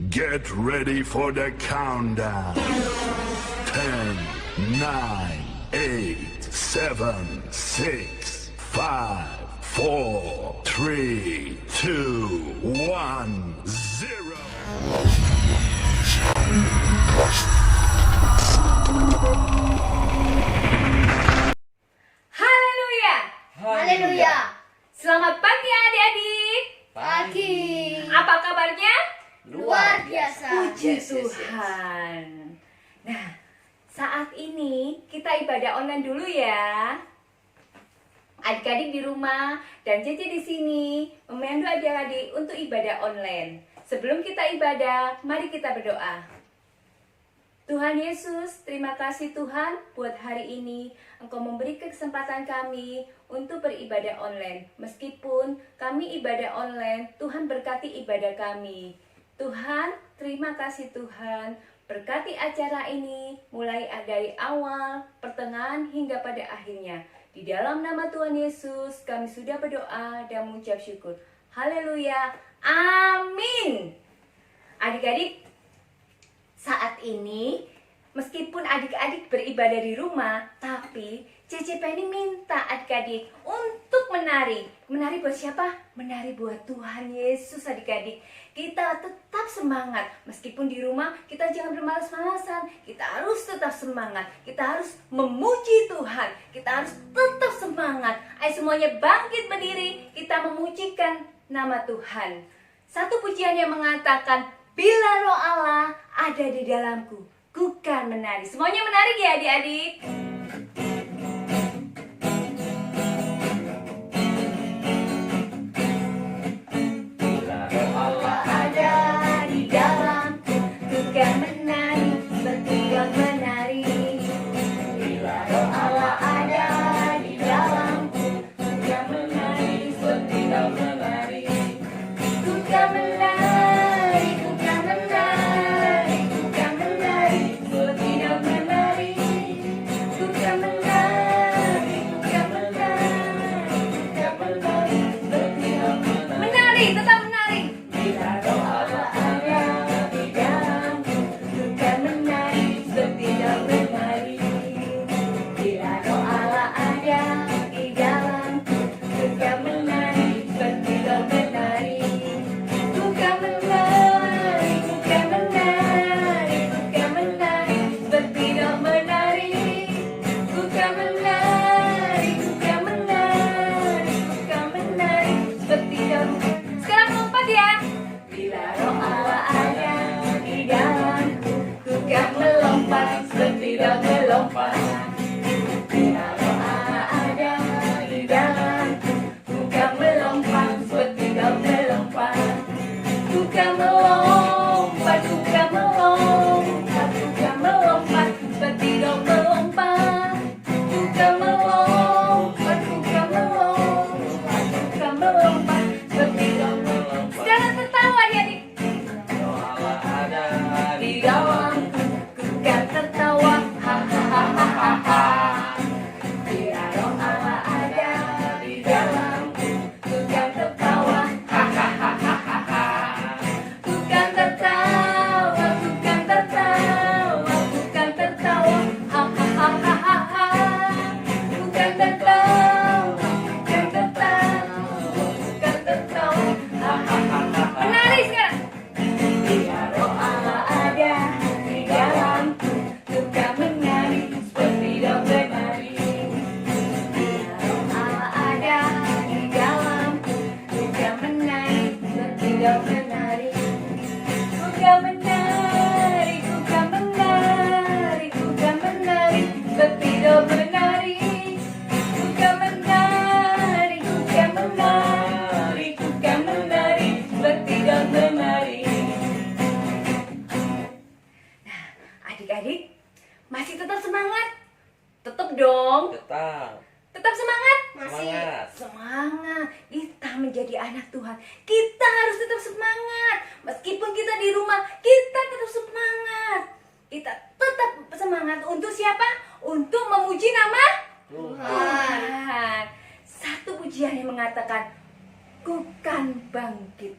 Get ready for the countdown. 10, 9, 8, 7, 6, 5, 4, 3, 2, 1, 0. Haleluya! Haleluya. Selamat pagi adik-adik. Pagi. Apa kabarnya? Luar biasa. Puji Yes. Tuhan. Nah, saat ini kita ibadah online dulu ya. Adik-adik di rumah dan Cece di sini memandu adik-adik untuk ibadah online. Sebelum kita ibadah, mari kita berdoa. Tuhan Yesus, terima kasih Tuhan buat hari ini Engkau memberi kesempatan kami untuk beribadah online. Meskipun kami ibadah online, Tuhan berkati ibadah kami. Tuhan, terima kasih Tuhan. Berkati acara ini mulai dari awal, pertengahan hingga pada akhirnya. Di dalam nama Tuhan Yesus kami sudah berdoa dan mengucap syukur. Haleluya. Amin. Adik-adik, saat ini, meskipun adik-adik beribadah di rumah, tapi Cece Penny minta adik-adik untuk menari. Menari buat siapa? Menari buat Tuhan Yesus adik-adik. Kita tetap semangat. Meskipun di rumah, kita jangan bermalas-malasan. Kita harus tetap semangat. Kita harus memuji Tuhan. Kita harus tetap semangat. Ayo semuanya bangkit berdiri. Kita memujikan nama Tuhan. Satu pujian yang mengatakan, bila roh Allah ada di dalamku, ku kan menari. Semuanya menari ya adik-adik. Bila roh Allah Ada di dalamku, ku kan menari, seperti yang menari. Bila roh Allah ada di dalamku, ku kan menari, seperti yang menari. ku kan menari, ku kan menari, ku kan menari, seperti yang menari. Ku kan menari, ku kan menari, ku kan menari, seperti yang menari, tetap menari. Bila roh Allah ada di dalamku, ku kan menari, seperti yang menari. Bila roh Allah ada di dalamku, ku kan menari, seperti yang menari. Ku kan menari, ku kan menari, ku kan menari, seperti yang menari. Ku kan menari, ku kan menari, ku kan menari, seperti yang menari. Sekarang lompat ya. Bila roh Allah ada di dalamku, ku kan melompat, seperti yang melompat. Bila roh Allah ada di dalamku, ku kan melompat, seperti yang melompat. Ku kan melompat, ku kan melompat, ku kan melompat, seperti yang melompat. Ku kan melompat, ku kan melompat, ku kan melompat, seperti yang melompat. Sekarang tertawa adik-adik. roh Allah ada Di dalamku, ku kan tertawa, ha ha ha ha ha ha. Bila roh Allah ada di dalamku, ku kan tertawa, ha ha ha ha ha ha. Ku kan tertawa, ku kan tertawa, ku kan tertawa, ha ha ha ha ha ha. Ku kan tertawa, ku kan tertawa, ku kan tertawa, ha ha ha ha ha. Menari sekarang. Bila roh Allah ada di dalamku, ku kan menari, seperti yang menari. Bila roh Allah ada di dalamku, ku kan menari, seperti yang menari. Ku kan menari, ku kan menari, ku kan menari, seperti yang menari. Ku kan menari, ku kan menari, ku kan menari, seperti yang menari. Nah, adik-adik masih tetap semangat? Tetap dong. tetap Tetap semangat? semangat. Semangat. Kita menjadi anak Tuhan. Kita harus tetap semangat. Meskipun kita di rumah, kita tetap semangat. Kita tetap semangat untuk siapa? Untuk memuji nama Tuhan. Satu pujian yang mengatakan, ku kan bangkit.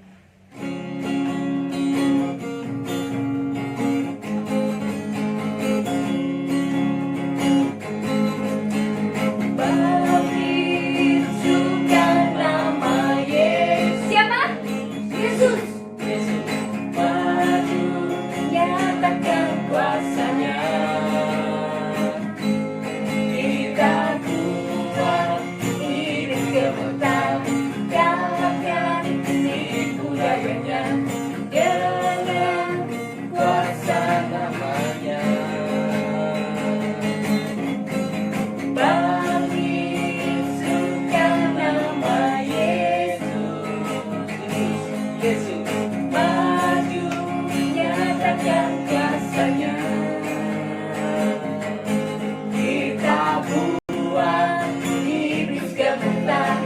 Yesus maju nyatakan kuasanya. Kita buat iblis gemetar,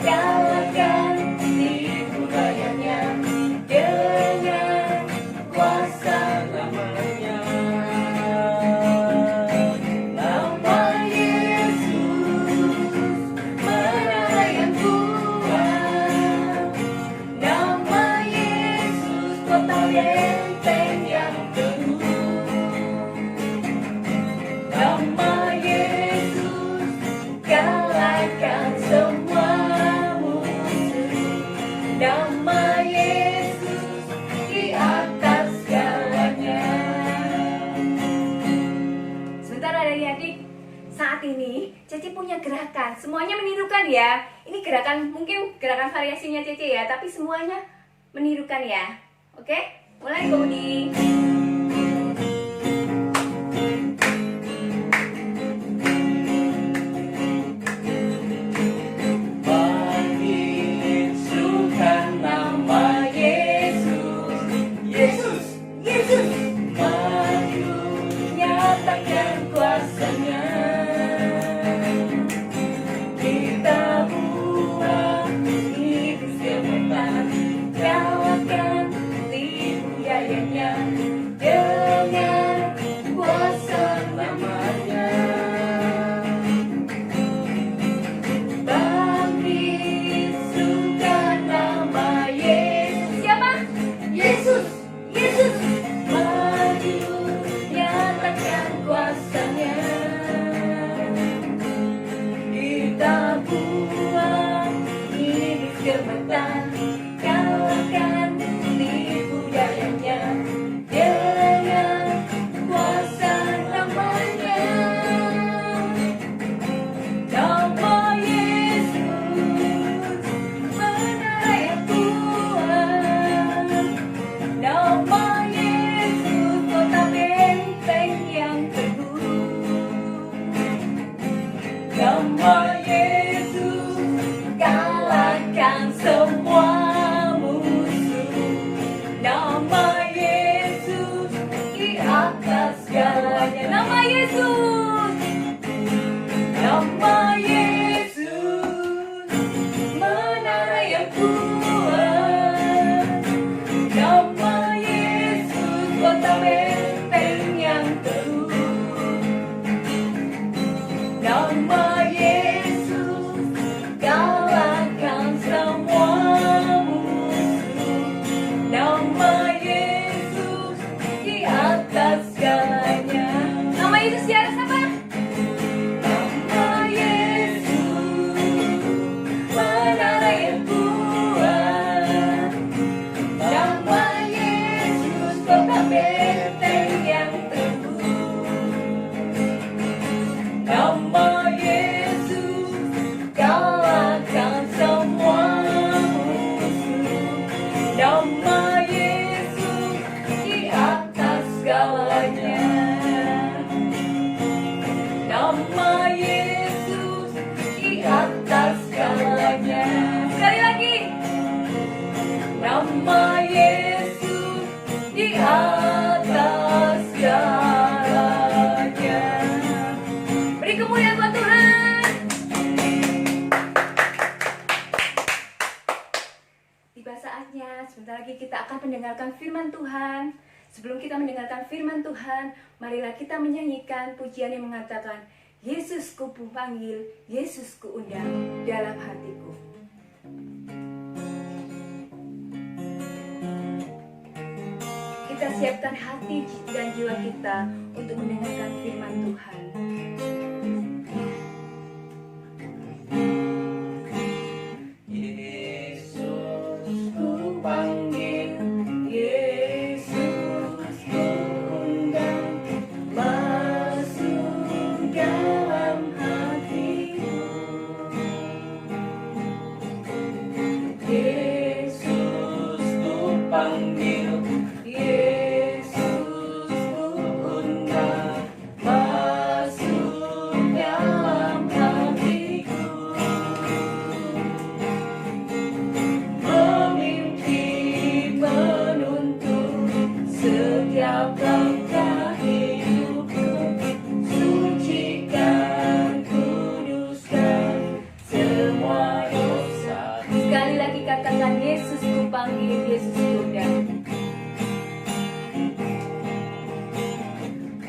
kalahkan tipu dayanya dengan kuasa namanya. Nama Yesus menara yang kuat. Nama Yesus kota benteng yang teguh. Nama Yesus kalahkan semua musuh. Nama Yesus di atas segalanya. Sebentar adik-adik, saat ini Cece punya gerakan. Semuanya menirukan ya. Ini gerakan, mungkin gerakan variasinya Cece ya, tapi semuanya menirukan ya. Oke? Mulai Budi. Bangkitkan nama Yesus, Yesus, Yesus maju nyatakan kuasanya. Kita buat iblis gemetar, kalahkan tipu dayanya dengan kuasa namanya. Bangkitkan nama Yesus, Siapa? Yesus, Yesus maju nyatakan kuasanya. Kita buat iblis gemetar, kalahkan tipu dayanya dengan kuasa namanya. Nama Yesus menara yang kuat. Nama Yesus kota benteng yang teguh. Nama Yesus kalahkan semua musuh. Nama Yesus di atas segalanya. Nama Yesus, nama Yesus menara yang kuat. Nama Yesus kota benteng yang teguh. Nama Yesus kalahkan semua musuh. Nama Yesus di atas segalanya. Nama Yesus di atas apa? Nama Yesus menara yang kuat. Nama Yesus kota benteng yang teguh. Nama Yesus kalahkan semua musuh. Nama Yesus di atas segalanya. Nama Yesus di atas segalanya. Sekali lagi. Nama Yesus di atas segalanya. Beri kemuliaan buat Tuhan. Tiba saatnya, sebentar lagi kita akan mendengarkan firman Tuhan. Sebelum kita mendengarkan firman Tuhan, marilah kita menyanyikan pujian yang mengatakan, Yesus ku panggil, Yesus ku undang dalam hatiku. Kita siapkan hati dan jiwa kita untuk mendengarkan firman Tuhan. Yesus ku panggil, Yesus ku undang, masuk dalam hatiku. Yesus ku panggil, Yesus ku undang, masuk dalam hatiku. Memimpin Yesus ku panggil, Yesus ku undang.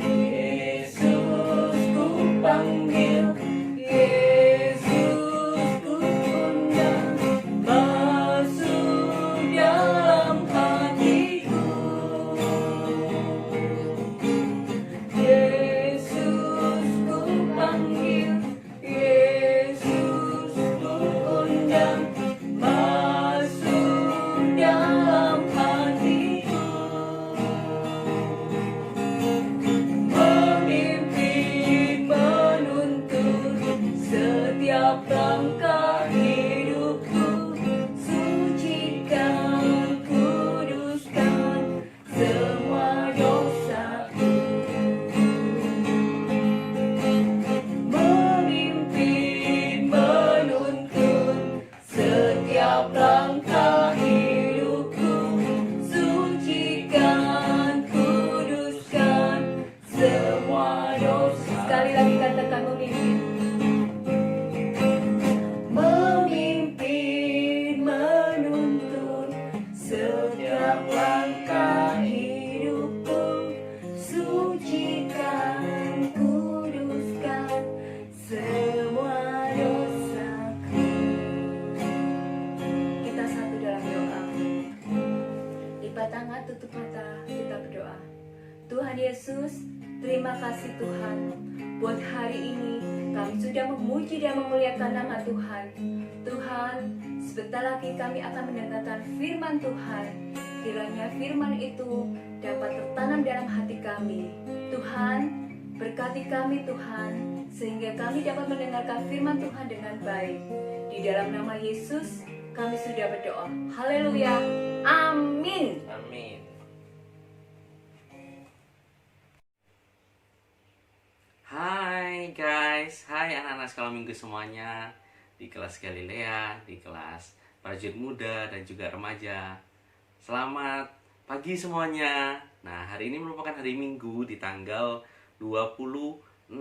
Yesus ku panggil, Yesus ku undang, masuk dalam hatiku. Yesus ku panggil, Yesus ku undang, masuk dalam hatiku. Memimpin, menuntun setiap langkah hidupku, sucikan, kuduskan semua dosaku. Memimpin, menuntun setiap langkah hidupku, sucikan, kuduskan semua dosa. Sekali lagi katakan memimpin. Memimpin, menuntun setiap langkah hidupku, sucikan, kuduskan semua dosaku. Kita satu dalam doa. Lipat tangan, tutup mata, kita berdoa. Tuhan Yesus, terima kasih Tuhan. Buat hari ini kami sudah memuji dan memuliakan nama Tuhan. Tuhan, sebentar lagi kami akan mendengarkan firman Tuhan. Kiranya firman itu dapat tertanam dalam hati kami. Tuhan, berkati kami Tuhan, sehingga kami dapat mendengarkan firman Tuhan dengan baik. Di dalam nama Yesus, kami sudah berdoa. Haleluya. Amin. Amin. Hai guys, hai anak-anak sekolah minggu semuanya, di kelas Galilea, di kelas prajurit muda dan juga remaja. Selamat pagi semuanya. Nah, hari ini merupakan hari Minggu di tanggal 26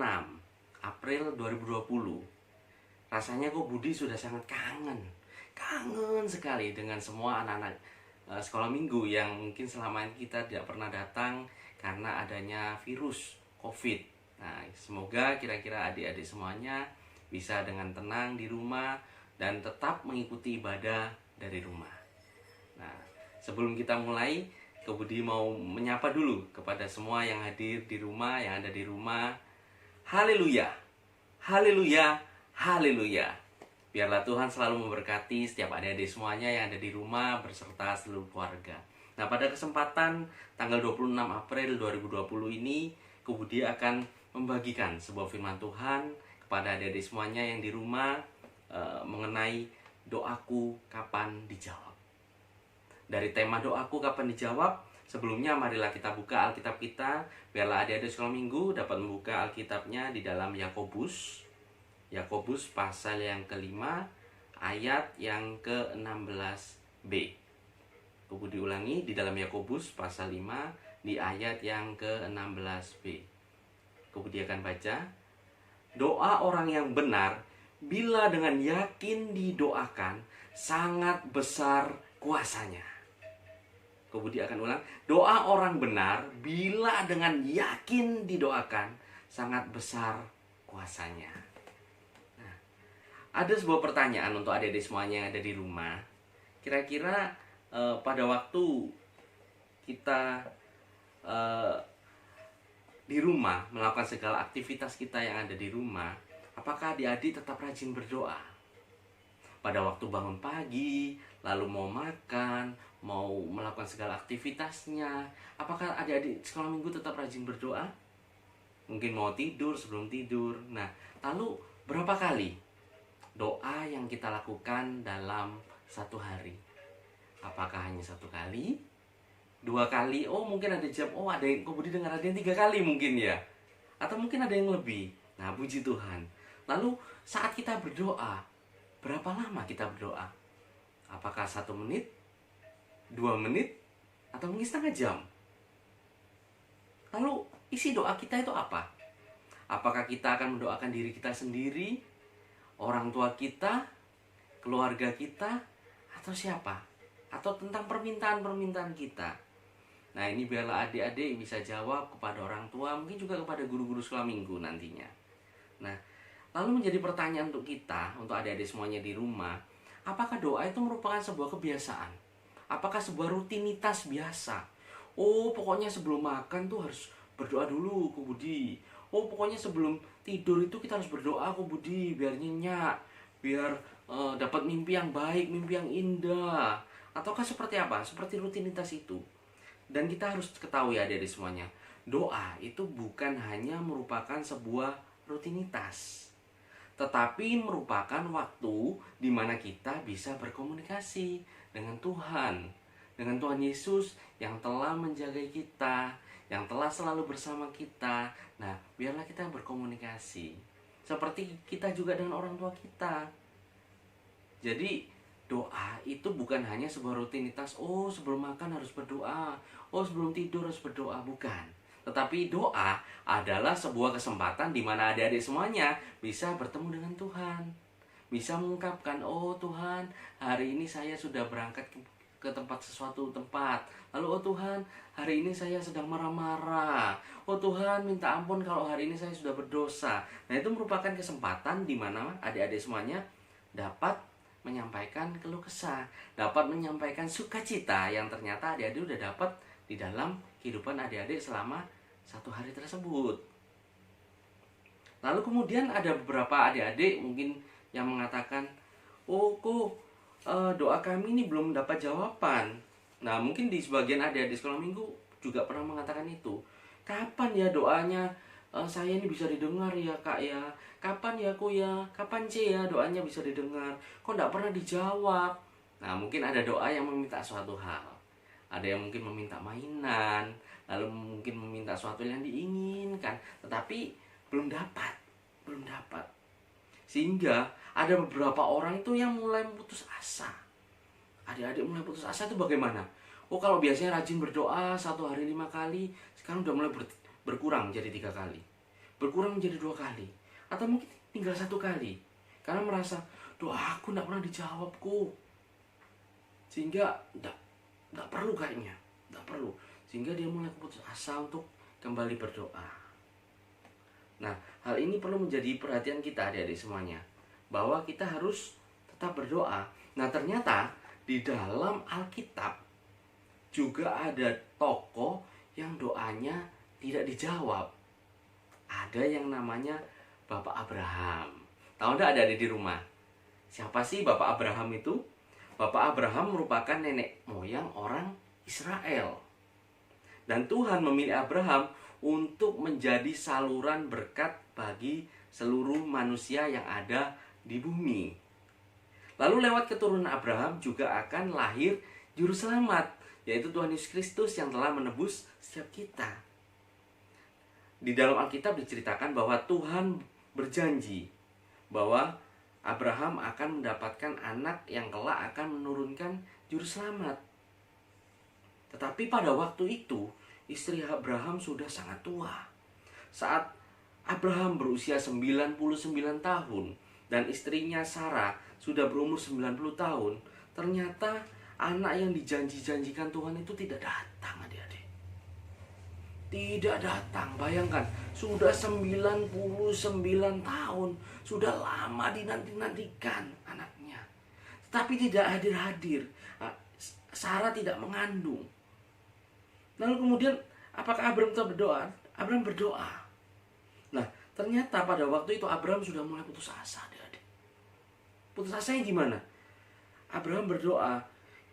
April 2020. Rasanya kok Budi sudah sangat kangen sekali dengan semua anak-anak sekolah minggu yang mungkin selama ini kita tidak pernah datang karena adanya virus COVID. Nah, semoga kira-kira adik-adik semuanya bisa dengan tenang di rumah dan tetap mengikuti ibadah dari rumah. Nah, sebelum kita mulai, Kak Budi mau menyapa dulu kepada semua yang hadir di rumah, yang ada di rumah. Haleluya, haleluya, haleluya. Biarlah Tuhan selalu memberkati setiap adik-adik semuanya yang ada di rumah berserta seluruh keluarga. Nah, pada kesempatan tanggal 26 April 2020 ini, Kak Budi akan membagikan sebuah firman Tuhan kepada adik-adik semuanya yang di rumah mengenai doaku kapan dijawab. Dari tema doaku kapan dijawab, sebelumnya marilah kita buka Alkitab kita. Biarlah adik-adik sekolah minggu dapat membuka Alkitabnya di dalam Yakobus. Yakobus pasal yang kelima, ayat yang ke-16b. Kubu diulangi di dalam Yakobus pasal 5 di ayat yang ke-16b. Kemudian akan baca, doa orang yang benar bila dengan yakin didoakan sangat besar kuasanya. Kemudian akan ulang, doa orang benar bila dengan yakin didoakan sangat besar kuasanya. Nah, ada sebuah pertanyaan untuk adik-adik semuanya yang ada di rumah. Kira-kira pada waktu kita di rumah melakukan segala aktivitas kita yang ada di rumah, apakah adik-adik tetap rajin berdoa? Pada waktu bangun pagi, lalu mau makan, mau melakukan segala aktivitasnya, apakah adik-adik sekolah minggu tetap rajin berdoa? Mungkin mau tidur, sebelum tidur. Nah, lalu berapa kali doa yang kita lakukan dalam satu hari? Apakah hanya satu kali? 2 kali? Oh, mungkin ada jam. Oh, ada yang kemudian dengar ada yang 3 kali mungkin ya. Atau mungkin ada yang lebih. Nah, puji Tuhan. Lalu saat kita berdoa, berapa lama kita berdoa? Apakah 1 menit? 2 menit? Atau mungkin setengah jam? Lalu isi doa kita itu apa? Apakah kita akan mendoakan diri kita sendiri, orang tua kita, keluarga kita, atau siapa? atau tentang permintaan-permintaan kita. Nah, ini biarlah adik-adik bisa jawab kepada orang tua, mungkin juga kepada guru-guru sekolah minggu nantinya. Nah, lalu menjadi pertanyaan untuk kita, untuk adik-adik semuanya di rumah, apakah doa itu merupakan sebuah kebiasaan? Apakah sebuah rutinitas biasa? Oh, pokoknya sebelum makan tuh harus berdoa dulu, Ko Budi. Oh, pokoknya sebelum tidur itu kita harus berdoa, Ko Budi, biar nyenyak, biar dapat mimpi yang baik, mimpi yang indah. Ataukah seperti apa? Seperti rutinitas itu. Dan kita harus ketahui adik-adik semuanya, doa itu bukan hanya merupakan sebuah rutinitas, tetapi merupakan waktu di mana kita bisa berkomunikasi dengan Tuhan Yesus yang telah menjaga kita, yang telah selalu bersama kita. Nah, biarlah kita berkomunikasi seperti kita juga dengan orang tua kita. Jadi doa itu bukan hanya sebuah rutinitas, oh sebelum makan harus berdoa, oh sebelum tidur harus berdoa, bukan. Tetapi doa adalah sebuah kesempatan di mana adik-adik semuanya bisa bertemu dengan Tuhan. Bisa mengungkapkan, oh Tuhan, hari ini saya sudah berangkat ke tempat sesuatu tempat. Lalu, oh Tuhan, hari ini saya sedang marah-marah. Oh Tuhan, minta ampun kalau hari ini saya sudah berdosa. Nah, itu merupakan kesempatan di mana adik-adik semuanya dapat menyampaikan keluh kesah, dapat menyampaikan sukacita yang ternyata adik-adik udah dapat di dalam kehidupan adik-adik selama satu hari tersebut. Lalu kemudian ada beberapa adik-adik mungkin yang mengatakan, oh kok doa kami ini belum dapat jawaban. Nah, mungkin di sebagian adik-adik sekolah minggu juga pernah mengatakan itu. Kapan ya doanya saya ini bisa didengar ya kak ya? Kapan ya ku ya? Kapan C ya doanya bisa didengar? Kok tidak pernah dijawab? Nah, mungkin ada doa yang meminta suatu hal. Ada yang mungkin meminta mainan, lalu mungkin meminta suatu yang diinginkan, tetapi belum dapat. Sehingga ada beberapa orang itu yang mulai putus asa. Adik-adik mulai putus asa itu bagaimana? Oh, kalau biasanya rajin berdoa 1 hari 5 kali, sekarang udah mulai berkurang jadi 3 kali, berkurang menjadi 2 kali, atau mungkin tinggal 1 kali, karena merasa doa aku tidak pernah dijawab kok, sehingga tidak perlu kayaknya, tidak perlu, sehingga dia mulai putus asa untuk kembali berdoa. Nah, hal ini perlu menjadi perhatian kita adik-adik semuanya, bahwa kita harus tetap berdoa. Nah, ternyata di dalam Alkitab juga ada tokoh yang doanya tidak dijawab. Ada yang namanya Bapak Abraham. Tahu enggak ada di rumah? Siapa sih Bapak Abraham itu? Bapak Abraham merupakan nenek moyang orang Israel. Dan Tuhan memilih Abraham untuk menjadi saluran berkat bagi seluruh manusia yang ada di bumi. Lalu lewat keturunan Abraham juga akan lahir juru selamat, yaitu Tuhan Yesus Kristus yang telah menebus setiap kita. Di dalam Alkitab diceritakan bahwa Tuhan berjanji bahwa Abraham akan mendapatkan anak yang kelak akan menurunkan juru selamat. Tetapi pada waktu itu, istri Abraham sudah sangat tua. Saat Abraham berusia 99 tahun dan istrinya Sarah sudah berumur 90 tahun, ternyata anak yang dijanji-janjikan Tuhan itu tidak datang, adik-adik. Tidak datang. Bayangkan, sudah 99 tahun, sudah lama dinanti-nantikan anaknya, tapi tidak hadir-hadir. Sarah tidak mengandung. Lalu kemudian apakah Abraham tetap berdoa? Abraham berdoa. Nah, ternyata pada waktu itu Abraham sudah mulai putus asa, adik-adik. Putus asanya gimana? Abraham berdoa,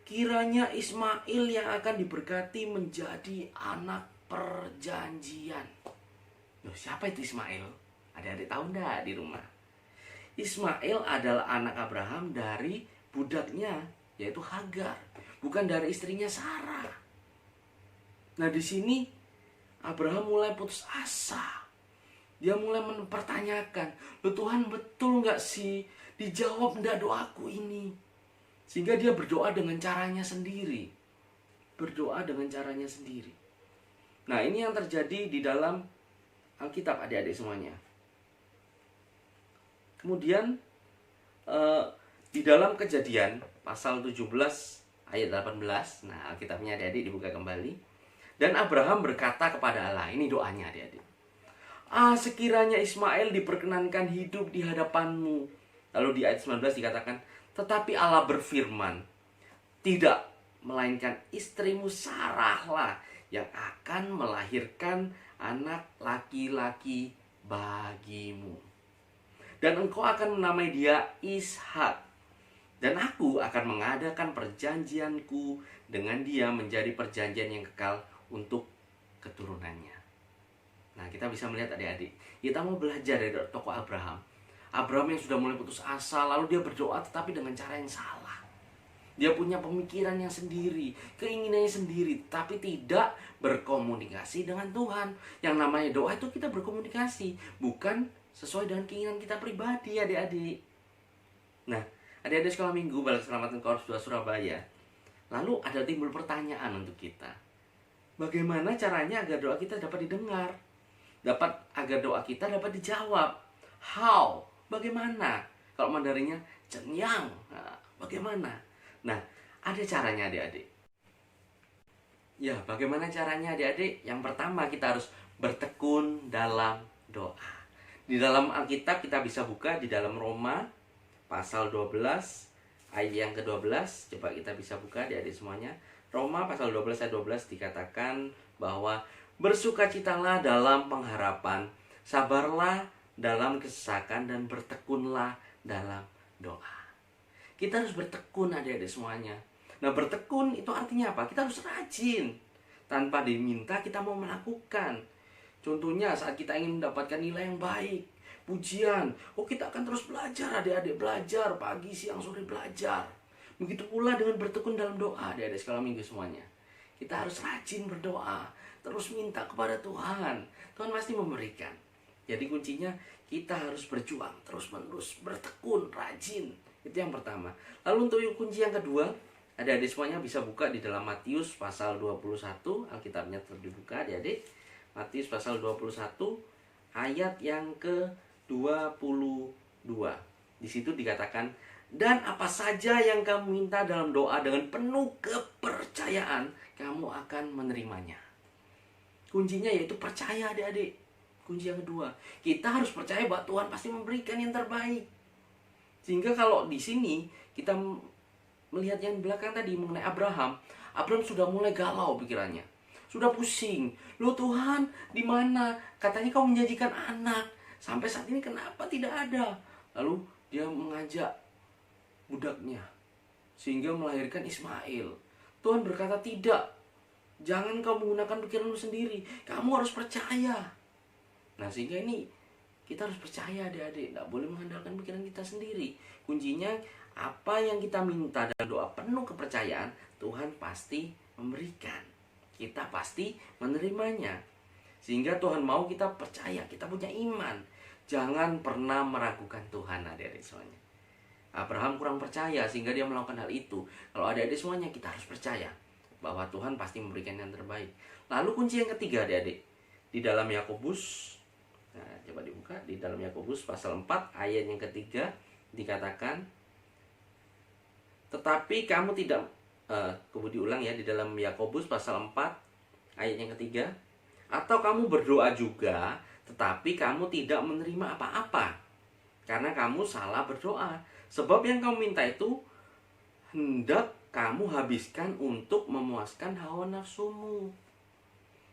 kiranya Ismail yang akan diberkati menjadi anak perjanjian. Loh, siapa itu Ismail? Adik-adik tahu enggak di rumah? Ismail adalah anak Abraham dari budaknya, yaitu Hagar, bukan dari istrinya Sarah. Nah, di sini Abraham mulai putus asa. Dia mulai mempertanyakan, loh Tuhan, betul nggak sih dijawab enggak doaku ini? Sehingga dia berdoa dengan caranya sendiri. Berdoa dengan caranya sendiri. Nah, ini yang terjadi di dalam Alkitab, adik-adik semuanya. Kemudian di dalam Kejadian pasal 17 ayat 18. Nah, Alkitabnya adik-adik dibuka kembali. Dan Abraham berkata kepada Allah, ini doanya adik-adik. Sekiranya Ismail diperkenankan hidup di hadapanmu. Lalu di ayat 19 dikatakan, tetapi Allah berfirman, tidak, melainkan istrimu Sarahlah yang akan melahirkan anak laki-laki bagimu. Dan engkau akan menamai dia Ishak. Dan aku akan mengadakan perjanjianku dengan dia menjadi perjanjian yang kekal untuk keturunannya. Nah, kita bisa melihat adik-adik, kita mau belajar dari tokoh Abraham. Abraham yang sudah mulai putus asa, lalu dia berdoa tetapi dengan cara yang salah. Dia punya pemikiran yang sendiri, keinginannya sendiri, tapi tidak berkomunikasi dengan Tuhan. Yang namanya doa itu kita berkomunikasi, bukan sesuai dengan keinginan kita pribadi, adik-adik. Nah, adik-adik sekolah minggu Balai Keselamatan Korps 2 Surabaya, lalu ada timbul pertanyaan untuk kita. Bagaimana caranya agar doa kita dapat didengar? Agar doa kita dapat dijawab. How? Bagaimana? Kalau Mandarinnya cenyang. Nah, bagaimana? Nah, ada caranya adik-adik. Ya, bagaimana caranya adik-adik? Yang pertama kita harus bertekun dalam doa. Di dalam Alkitab kita bisa buka di dalam Roma pasal 12 ayat yang ke-12. Coba kita bisa buka adik-adik semuanya. Roma pasal 12 ayat 12 dikatakan bahwa bersukacitalah dalam pengharapan, sabarlah dalam kesesakan, dan bertekunlah dalam doa. Kita harus bertekun adik-adik semuanya. Nah, bertekun itu artinya apa? Kita harus rajin. Tanpa diminta kita mau melakukan. Contohnya saat kita ingin mendapatkan nilai yang baik, pujian, kita akan terus belajar adik-adik, belajar pagi, siang, sore belajar. Begitu pula dengan bertekun dalam doa adik-adik sekolah minggu semuanya. Kita harus rajin berdoa, terus minta kepada Tuhan. Tuhan pasti memberikan. Jadi kuncinya kita harus berjuang terus-menerus, bertekun, rajin. Itu yang pertama. Lalu untuk kunci yang kedua, adik-adik semuanya bisa buka di dalam Matius pasal 21. Alkitabnya terbuka adik-adik. Matius pasal 21 ayat yang ke-22. Di situ dikatakan, dan apa saja yang kamu minta dalam doa dengan penuh kepercayaan, kamu akan menerimanya. Kuncinya yaitu percaya adik-adik. Kunci yang kedua, kita harus percaya bahwa Tuhan pasti memberikan yang terbaik. Sehingga kalau di sini kita melihat yang belakang tadi mengenai Abraham, Abraham sudah mulai galau pikirannya, sudah pusing. Loh Tuhan, di mana? Katanya kau menjanjikan anak. Sampai saat ini kenapa tidak ada? Lalu dia mengajak budaknya sehingga melahirkan Ismail. Tuhan berkata tidak. Jangan kau menggunakan pikiranmu sendiri. Kamu harus percaya. Nah, sehingga ini kita harus percaya adik-adik, tidak boleh mengandalkan pikiran kita sendiri. Kuncinya apa yang kita minta dan doa penuh kepercayaan, Tuhan pasti memberikan. Kita pasti menerimanya. Sehingga Tuhan mau kita percaya, kita punya iman. Jangan pernah meragukan Tuhan adik-adik semuanya. Abraham kurang percaya sehingga dia melakukan hal itu. Kalau adik-adik semuanya kita harus percaya bahwa Tuhan pasti memberikan yang terbaik. Lalu kunci yang ketiga adik-adik, di dalam Yakobus. Nah, coba dibuka di dalam Yakobus pasal 4 ayat yang ketiga dikatakan, tetapi kamu tidak diulang ya, di dalam Yakobus pasal 4 ayat yang ketiga, atau kamu berdoa juga tetapi kamu tidak menerima apa-apa karena kamu salah berdoa, sebab yang kamu minta itu hendak kamu habiskan untuk memuaskan hawa nafsumu.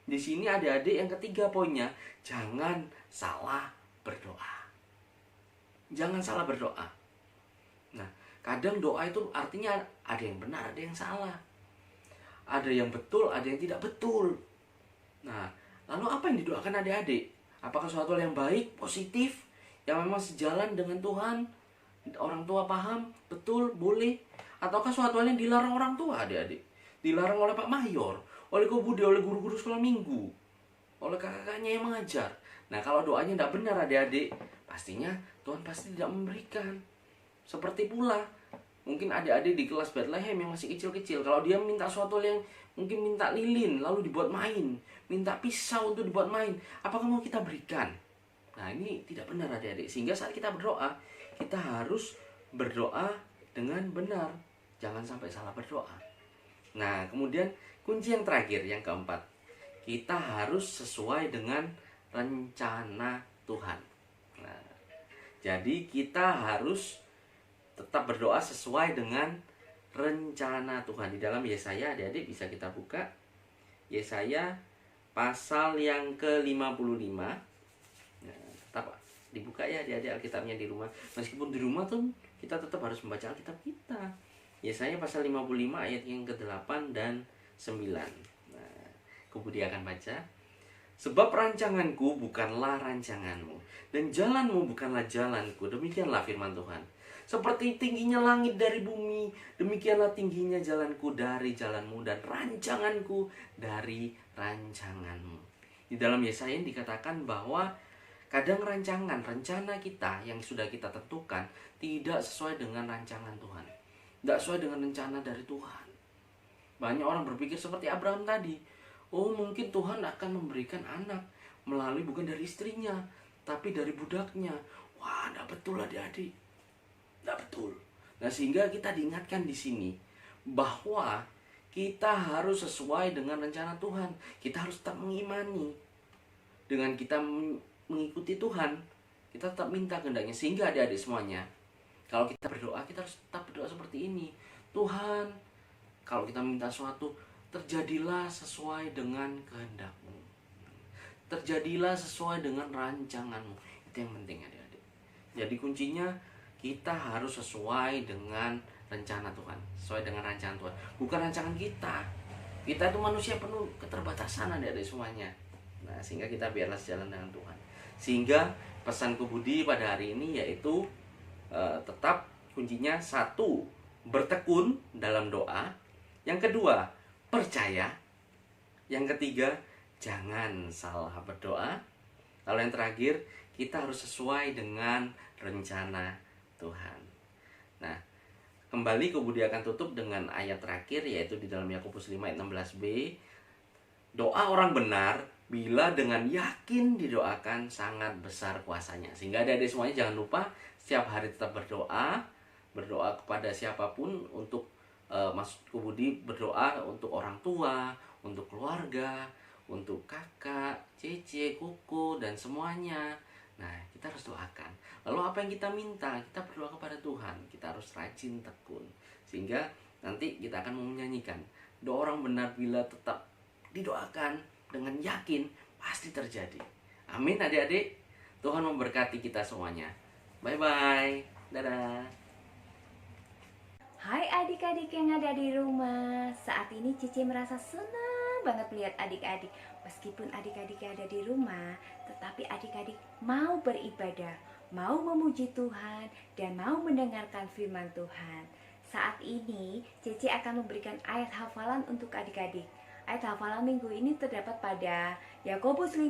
Di sini adik-adik yang ketiga poinnya, jangan salah berdoa. Jangan salah berdoa. Nah, kadang doa itu artinya ada yang benar, ada yang salah. Ada yang betul, ada yang tidak betul. Nah, lalu apa yang didoakan adik-adik? Apakah suatu hal yang baik, positif, yang memang sejalan dengan Tuhan? Orang tua paham, betul, boleh. Ataukah suatu hal yang dilarang orang tua adik-adik? Dilarang oleh Pak Mayor, oleh Ko Budi, oleh guru-guru sekolah minggu, oleh kakak-kakaknya yang mengajar. Nah, kalau doanya tidak benar adik-adik, pastinya Tuhan pasti tidak memberikan. Seperti pula mungkin adik-adik di kelas Bethlehem yang masih kecil-kecil, kalau dia minta suatu hal yang mungkin minta lilin lalu dibuat main, minta pisau untuk dibuat main, apakah mau kita berikan? Nah, ini tidak benar adik-adik. Sehingga saat kita berdoa, kita harus berdoa dengan benar. Jangan sampai salah berdoa. Nah, kemudian kunci yang terakhir, yang keempat, kita harus sesuai dengan rencana Tuhan. Nah, jadi kita harus tetap berdoa sesuai dengan rencana Tuhan. Di dalam Yesaya, adik-adik bisa kita buka Yesaya pasal yang ke-55. Nah, tetap dibuka ya adik-adik Alkitabnya di rumah. Meskipun di rumah tuh kita tetap harus membaca Alkitab kita. Yesaya pasal 55 ayat yang ke-8 dan 9. Nah, kemudian akan baca, sebab rancanganku bukanlah rancanganmu, dan jalanmu bukanlah jalanku. Demikianlah firman Tuhan. Seperti tingginya langit dari bumi, demikianlah tingginya jalanku dari jalanmu, dan rancanganku dari rancanganmu. Di dalam Yesaya dikatakan bahwa kadang rencana kita yang sudah kita tentukan tidak sesuai dengan rancangan Tuhan, tidak sesuai dengan rencana dari Tuhan. Banyak orang berpikir seperti Abraham tadi, oh mungkin Tuhan akan memberikan anak melalui bukan dari istrinya, tapi dari budaknya. Wah, tidak betul adik-adik. Tidak betul. Nah, sehingga kita diingatkan di sini bahwa kita harus sesuai dengan rencana Tuhan. Kita harus tetap mengimani. Dengan kita mengikuti Tuhan, kita tetap minta kehendaknya. Sehingga adik-adik semuanya, kalau kita berdoa, kita harus tetap berdoa seperti ini. Tuhan, kalau kita minta sesuatu, terjadilah sesuai dengan kehendak-Mu. Terjadilah sesuai dengan rancangan-Mu. Itu yang penting adik-adik. Jadi kuncinya, kita harus sesuai dengan rencana Tuhan, sesuai dengan rancangan Tuhan, bukan rancangan kita. Kita itu manusia penuh keterbatasan adik-adik semuanya. Nah, sehingga kita biarlah sejalan dengan Tuhan. Sehingga pesanku Budi pada hari ini yaitu tetap kuncinya, satu, bertekun dalam doa. Yang kedua, percaya. Yang ketiga, jangan salah berdoa. Lalu yang terakhir, kita harus sesuai dengan rencana Tuhan. Nah, kembali ke Budi akan tutup dengan ayat terakhir, yaitu di dalam Yakobus 5 ayat 16b. Doa orang benar bila dengan yakin didoakan sangat besar kuasanya. Sehingga adik-adik semuanya jangan lupa setiap hari tetap berdoa. Berdoa kepada siapapun, untuk maksudku Budi berdoa untuk orang tua, untuk keluarga, untuk kakak, cece, kuku, dan semuanya. Nah, kita harus doakan. Lalu apa yang kita minta, kita berdoa kepada Tuhan. Kita harus rajin tekun. Sehingga nanti kita akan menyanyikan, doa orang benar bila tetap didoakan dengan yakin, pasti terjadi. Amin adik-adik. Tuhan memberkati kita semuanya. Bye-bye. Dadah. Hai adik-adik yang ada di rumah. Saat ini Cici merasa senang banget melihat adik-adik. Meskipun adik-adik yang ada di rumah, tetapi adik-adik mau beribadah, mau memuji Tuhan, dan mau mendengarkan firman Tuhan. Saat ini Cici akan memberikan ayat hafalan untuk adik-adik. Ayat hafalan minggu ini terdapat pada Yakobus 5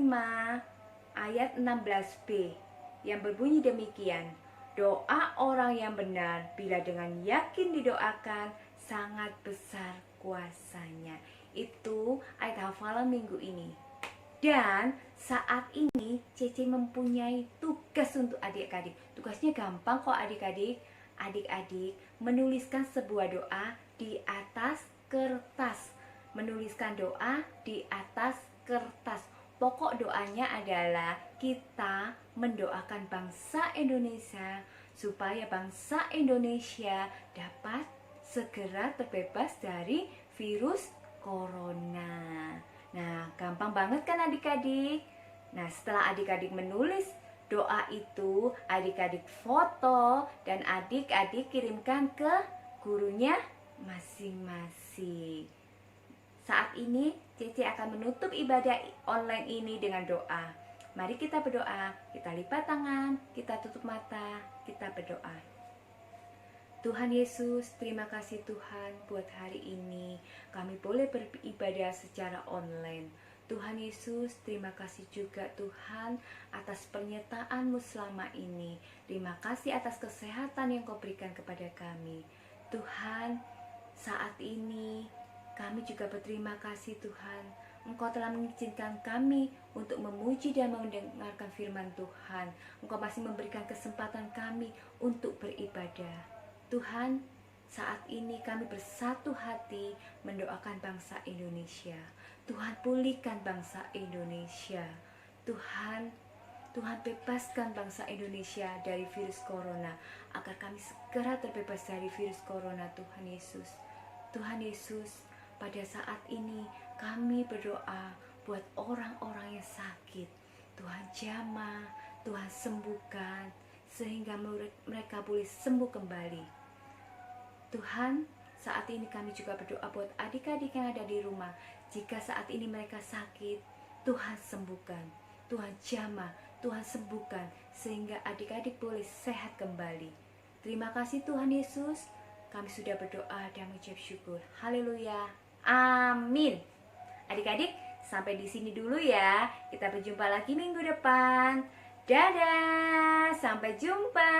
ayat 16b yang berbunyi demikian. Doa orang yang benar bila dengan yakin didoakan sangat besar kuasanya. Itu ayat hafalan minggu ini. Dan saat ini Cici mempunyai tugas untuk adik-adik. Tugasnya gampang kok adik-adik. Adik-adik menuliskan sebuah doa di atas kertas. Menuliskan doa di atas kertas. Pokok doanya adalah kita mendoakan bangsa Indonesia supaya bangsa Indonesia dapat segera terbebas dari virus corona. Nah, gampang banget kan adik-adik? Nah, setelah adik-adik menulis doa itu, adik-adik foto dan adik-adik kirimkan ke gurunya masing-masing. Saat ini Cici akan menutup ibadah online ini dengan doa. Mari kita berdoa, kita lipat tangan, kita tutup mata, kita berdoa. Tuhan Yesus, terima kasih Tuhan buat hari ini. Kami boleh beribadah secara online. Tuhan Yesus, terima kasih juga Tuhan atas penyertaan-Mu selama ini. Terima kasih atas kesehatan yang Kau berikan kepada kami. Tuhan, saat ini kami juga berterima kasih Tuhan. Engkau telah mengizinkan kami untuk memuji dan mendengarkan firman Tuhan. Engkau masih memberikan kesempatan kami untuk beribadah. Tuhan, Saat ini kami bersatu hati mendoakan bangsa Indonesia. Tuhan pulihkan bangsa Indonesia. Tuhan bebaskan bangsa Indonesia dari virus corona, agar kami segera terbebas dari virus corona, Tuhan Yesus. Tuhan Yesus, pada saat ini kami berdoa buat orang-orang yang sakit. Tuhan jamah, Tuhan sembuhkan, sehingga mereka boleh sembuh kembali. Tuhan, saat ini kami juga berdoa buat adik-adik yang ada di rumah. Jika saat ini mereka sakit, Tuhan sembuhkan, Tuhan jamah, Tuhan sembuhkan, sehingga adik-adik boleh sehat kembali. Terima kasih Tuhan Yesus, kami sudah berdoa dan mengucap syukur. Haleluya, amin. Adik-adik, sampai di sini dulu ya. Kita berjumpa lagi minggu depan. Dadah, sampai jumpa.